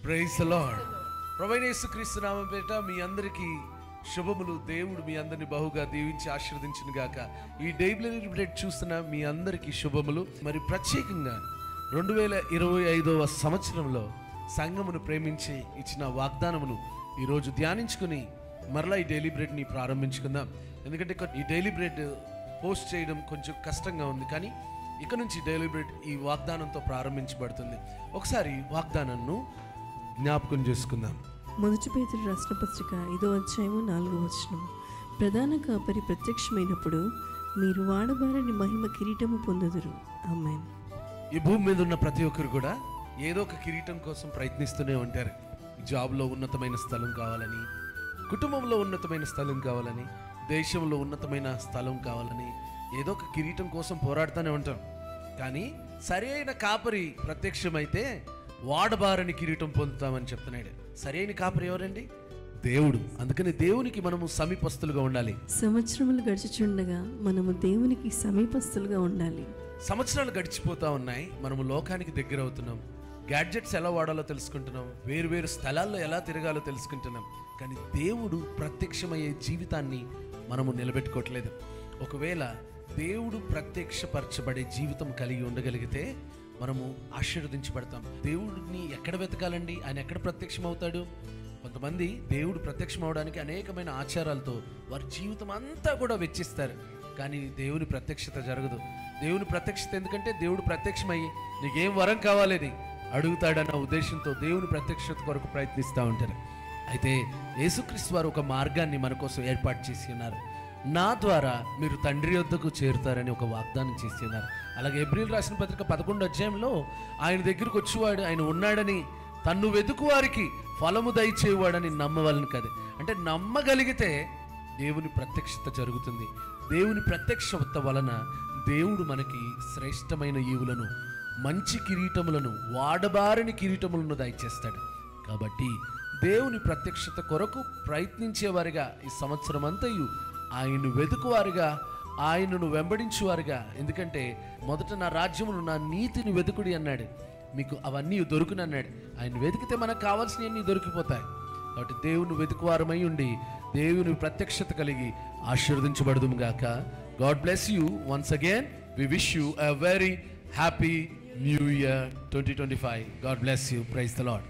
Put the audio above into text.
Praise the lord. ప్రభువైన యేసుక్రీస్తు నామం పేరిట మీ అందరికీ శుభములు. దేవుడు మీ అందరిని బహుగా దీవించి ఆశీర్వదించును గాక. ఈ డైలీ బ్రెడ్ చూస్తున్న మీ అందరికీ శుభములు. మరి ప్రత్యేకంగా 2025వ సంవత్సరంలో సంఘమును ప్రేమించి ఇచ్చిన వాగ్దానమును ఈరోజు ధ్యానించుకుని మరలా ఈ డైలీ బ్రెడ్ని ప్రారంభించుకుందాం. ఎందుకంటే ఈ డైలీ బ్రెడ్ పోస్ట్ చేయడం కొంచెం కష్టంగా ఉంది, కానీ ఇక నుంచి డైలీ బ్రెడ్ ఈ వాగ్దానంతో ప్రారంభించబడుతుంది. ఒకసారి వాగ్దానాన్ని జ్ఞాపకం చేసుకుందాం. మొదటి పేతురు రాసిన పత్రిక 5వ అధ్యాయము 4వ వచనం. ప్రధాన కాపరి ప్రత్యక్షమైనప్పుడు మీరు వాడబారని మహిమ కిరీటము పొందుదురు. ఆమేన్. ఈ భూమి మీద ఉన్న ప్రతి ఒక్కరు కూడా ఏదో ఒక కిరీటం కోసం ప్రయత్నిస్తూనే ఉంటారు. జాబ్లో ఉన్నతమైన స్థలం కావాలని, కుటుంబంలో ఉన్నతమైన స్థలం కావాలని, దేశంలో ఉన్నతమైన స్థలం కావాలని ఏదో ఒక కిరీటం కోసం పోరాడుతూనే ఉంటాం. కానీ సరైన కాపరి ప్రత్యక్షమైతే వాడబారని కిరీటం పొందుతామని చెప్తున్నాడు. సరైన కాపరి ఎవరండి? దేవుడు. అందుకని దేవునికి మనము సమీపస్తులుగా ఉండాలి. సంవత్సరములు గడిచిచుండగా మనము దేవునికి సమీపస్తులుగా ఉండాలి. సంవత్సరాలు గడిచిపోతా ఉన్నాయి, మనము లోకానికి దగ్గర అవుతున్నాం. గ్యాడ్జెట్స్ ఎలా వాడాలో తెలుసుకుంటున్నాం, వేరు వేరు స్థలాల్లో ఎలా తిరగాలో తెలుసుకుంటున్నాం. కానీ దేవుడు ప్రత్యక్షమయ్యే జీవితాన్ని మనము నిలబెట్టుకోవట్లేదు. ఒకవేళ దేవుడు ప్రత్యక్షపరచబడే జీవితం కలిగి ఉండగలిగితే మనము ఆశీర్వదించబడతాం. దేవుడిని ఎక్కడ వెతకాలండి? ఆయన ఎక్కడ ప్రత్యక్షం అవుతాడు? కొంతమంది దేవుడు ప్రత్యక్షం అవడానికి అనేకమైన ఆచారాలతో వారి జీవితం అంతా కూడా వెచ్చిస్తారు, కానీ దేవుని ప్రత్యక్షత జరగదు. దేవుని ప్రత్యక్షత ఎందుకంటే దేవుడు ప్రత్యక్షమయ్యి నీకేం వరం కావాలని అడుగుతాడన్న ఉద్దేశంతో దేవుని ప్రత్యక్షత కొరకు ప్రయత్నిస్తూ ఉంటారు. అయితే యేసుక్రీస్తు వారు ఒక మార్గాన్ని మన కోసం ఏర్పాటు చేసి ఉన్నారు. నా ద్వారా మీరు తండ్రి యొద్దకు చేరుతారని ఒక వాగ్దానం చేసి ఉన్నారు. అలాగే హెబ్రీయులు రాసిన పత్రిక 11వ అధ్యాయంలో ఆయన దగ్గరకు వచ్చేవాడు, ఆయన ఉన్నాడని, తన్ను వెతుకు వారికి ఫలము దయచేవాడని నమ్మవాలని కదా. అంటే నమ్మగలిగితే దేవుని ప్రత్యక్షత జరుగుతుంది. దేవుని ప్రత్యక్షత వలన దేవుడు మనకి శ్రేష్టమైన ఈవులను, మంచి కిరీటములను, వాడబారని కిరీటములను దయచేస్తాడు. కాబట్టి దేవుని ప్రత్యక్షత కొరకు ప్రయత్నించేవారిగా ఈ సంవత్సరం అంతయు ఆయన్ను వెతుకువారుగా, ఆయనను వెంబడించువారుగా. ఎందుకంటే మొదట నా రాజ్యమును, నా నీతిని వెతుకుడి అన్నాడు, మీకు అవన్నీ దొరుకునన్నాడు. ఆయన వెతికితే మనకు కావాల్సినవన్నీ దొరికిపోతాయి. కాబట్టి దేవుని వెతుకువారమై ఉండి దేవుని ప్రత్యక్షత కలిగి ఆశీర్వదించబడదుము గాక. God bless you once again. We wish you a very happy new year 2025. God bless you. Praise the lord.